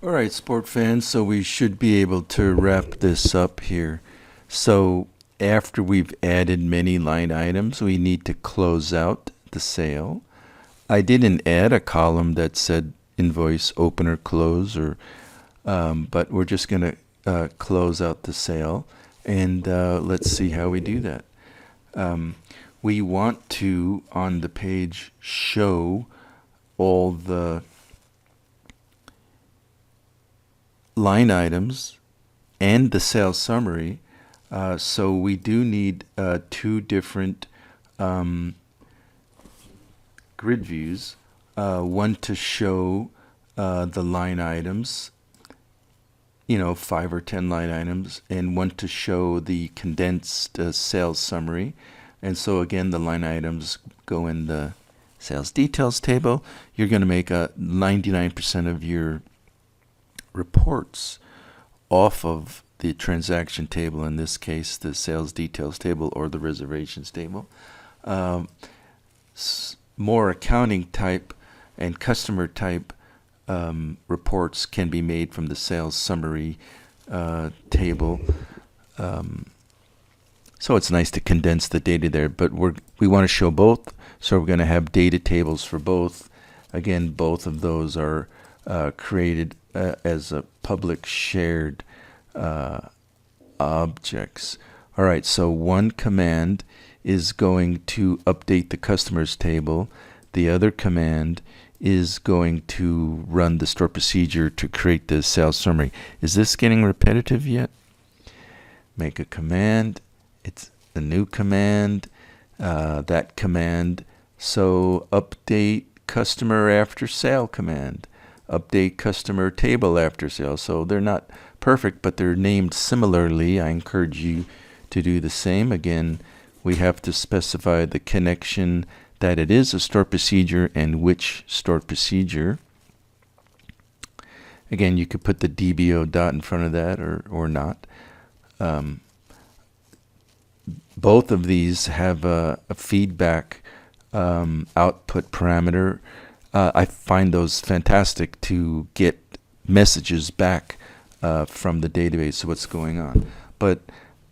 All right, sport fans, so we should be able to wrap this up here. So after we've added many line items, we need to close out the sale. I didn't add a column that said invoice open or close, but we're just going to close out the sale, and let's see how we do that. We want to, on the page, show all the line items and the sales summary. So we do need two different grid views, one to show the line items, 5 or 10 line items, and one to show the condensed sales summary. And so again, the line items go in the sales details table. You're going to make 99% of your reports off of the transaction table, in this case the sales details table or the reservations table. More accounting type and customer type reports can be made from the sales summary table. So it's nice to condense the data there, but we want to show both, so we're going to have data tables for both. Again, both of those are created as a public shared objects. All right, so one command is going to update the customers table. The other command is going to run the store procedure to create the sales summary. Is this getting repetitive yet? Make a command. It's a new command. That command. So update customer after sale command. Update customer table after sale. So they're not perfect, but they're named similarly. I encourage you to do the same. Again, we have to specify the connection that it is a store procedure and which store procedure. Again, you could put the DBO dot in front of that or not. Both of these have a feedback output parameter. I find those fantastic to get messages back from the database of what's going on. But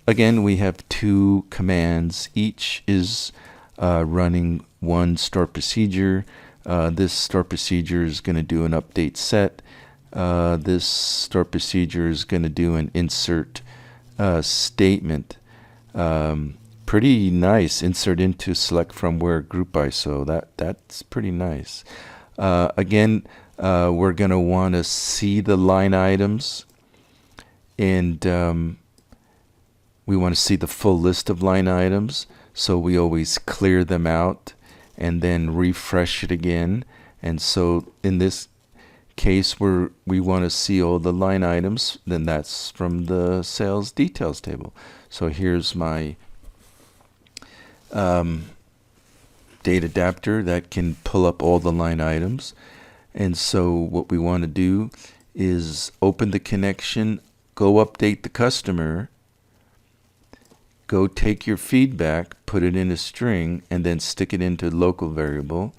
again, we have two commands. Each is running one store procedure. This store procedure is going to do an update set. This store procedure is going to do an insert statement. Pretty nice. Insert into select from where group by. So that's pretty nice. Again, we're going to want to see the line items, and we want to see the full list of line items. So we always clear them out and then refresh it again. And so in this case, we want to see all the line items. Then that's from the sales details table. So here's my data adapter that can pull up all the line items. And so what we want to do is open the connection, go update the customer, go take your feedback, put it in a string, and then stick it into local variable,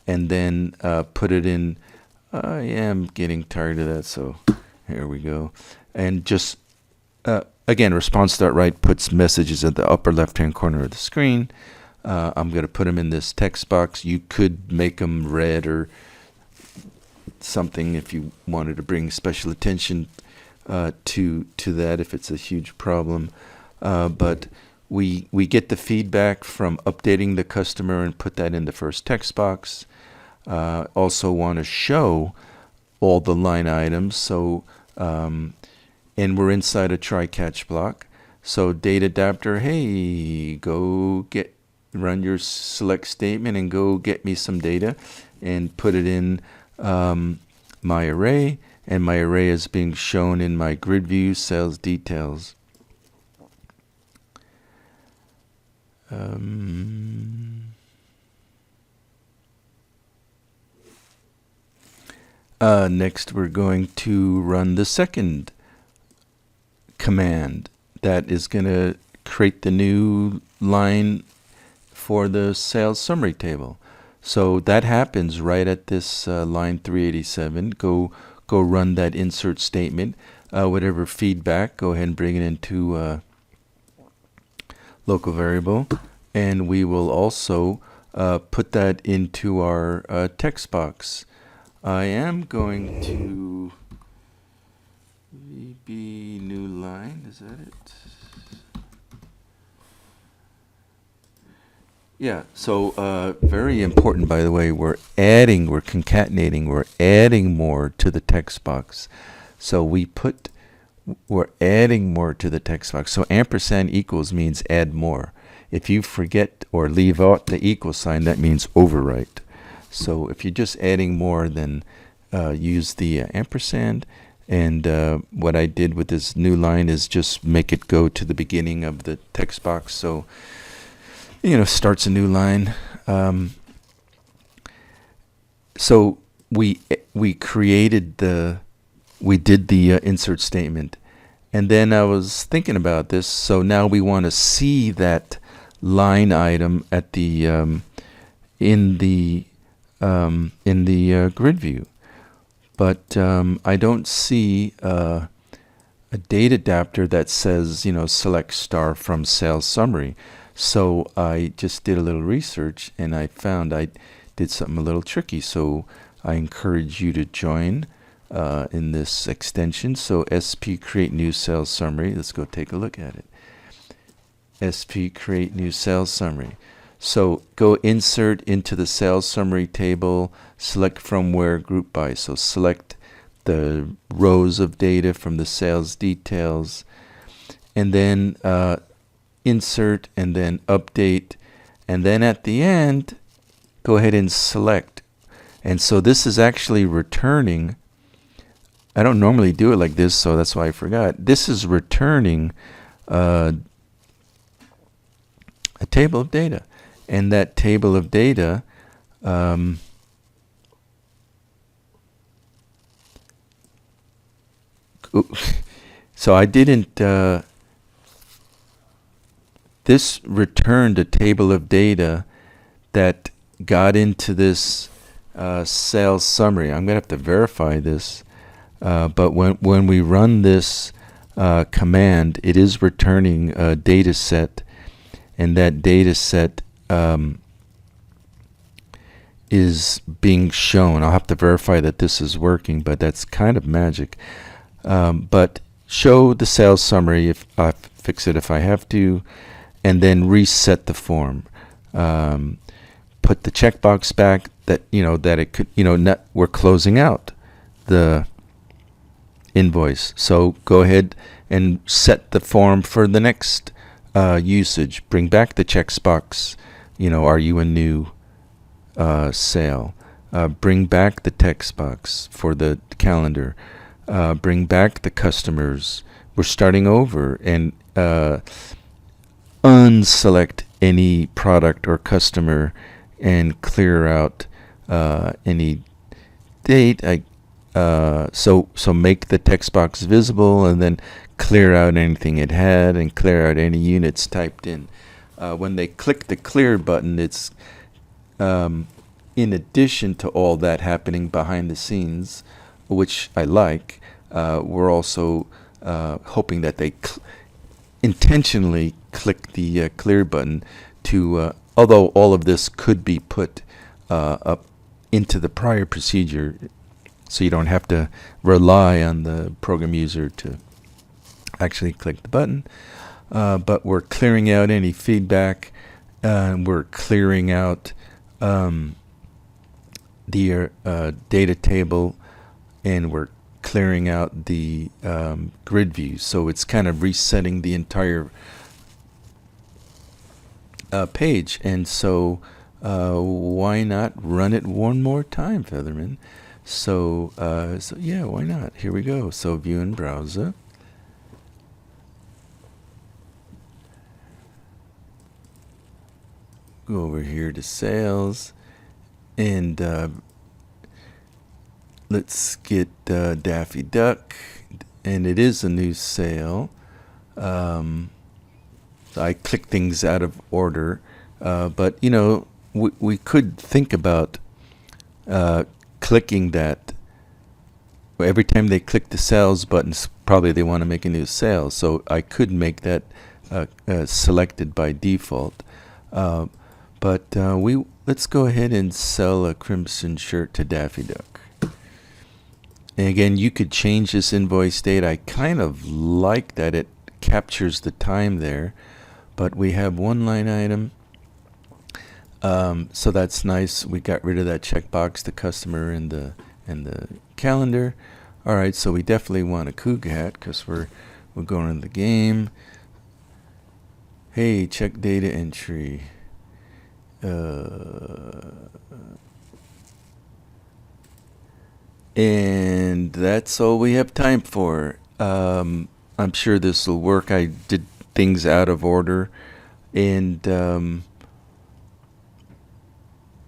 and then put it in. I am getting tired of that, so here we go. And just again, response.write puts messages at the upper left-hand corner of the screen. I'm going to put them in this text box. You could make them red or something if you wanted to bring special attention to that, if it's a huge problem. But we get the feedback from updating the customer and put that in the first text box. Also want to show all the line items. So and we're inside a try-catch block. So data adapter, hey, go run your select statement and go get me some data and put it in my array. And my array is being shown in my grid view sales details. Next, we're going to run the second command that is going to create the new line for the sales summary table. So that happens right at this line 387. Go go run that insert statement. Whatever feedback, go ahead and bring it into local variable, and we will also put that into our text box. I am going to VB new line, is that it? Yeah, so very important, by the way, we're concatenating, we're adding more to the text box. So we're adding more to the text box. So ampersand equals means add more. If you forget or leave out the equal sign, that means overwrite. So if you're just adding more, then use the ampersand. And what I did with this new line is just make it go to the beginning of the text box. So starts a new line. So we did the insert statement, and then I was thinking about this. So now we want to see that line item at the in the grid view, but I don't see a data adapter that says select star from sales summary. So I just did a little research, and I found I did something a little tricky. So I encourage you to join in this extension. So SP create new sales summary. Let's go take a look at it. SP create new sales summary. So go insert into the sales summary table, select from where, group by. So select the rows of data from the sales details, and then insert, and then update, and then at the end go ahead and select. And so this is actually returning, I don't normally do it like this, so that's why I forgot. This is returning a table of data, and that table of data so I didn't this returned a table of data that got into this sales summary. I'm going to have to verify this, but when we run this command, it is returning a data set, and that data set is being shown. I'll have to verify that this is working, but that's kind of magic. But show the sales summary, if I fix it if I have to, and then reset the form. Put the checkbox back that that it could we're closing out the invoice. So go ahead and set the form for the next usage. Bring back the checkbox. Are you a new sale? Bring back the text box for the calendar. Bring back the customers. We're starting over, and unselect any product or customer and clear out any date. So make the text box visible, and then clear out anything it had, and clear out any units typed in. When they click the clear button, it's in addition to all that happening behind the scenes, which I like. We're also hoping that they intentionally click the clear button to, although all of this could be put up into the prior procedure, so you don't have to rely on the program user to actually click the button. But we're clearing out any feedback, and we're clearing out the data table, and we're clearing out the grid view. So it's kind of resetting the entire page. And so why not run it one more time, Featherman? So yeah, why not? Here we go. So view in browser. Go over here to sales, and let's get Daffy Duck, and it is a new sale. I click things out of order, but we could think about clicking that every time they click the sales button, probably they want to make a new sale. So I could make that selected by default. But let's go ahead and sell a crimson shirt to Daffy Duck. And again, you could change this invoice date. I kind of like that it captures the time there, but we have one line item. So that's nice. We got rid of that checkbox, the customer and the calendar. All right, so we definitely want a Cougar hat because we're going in the game. Hey, check data entry. And that's all we have time for. I'm sure this will work. I did things out of order, and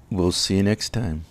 we'll see you next time.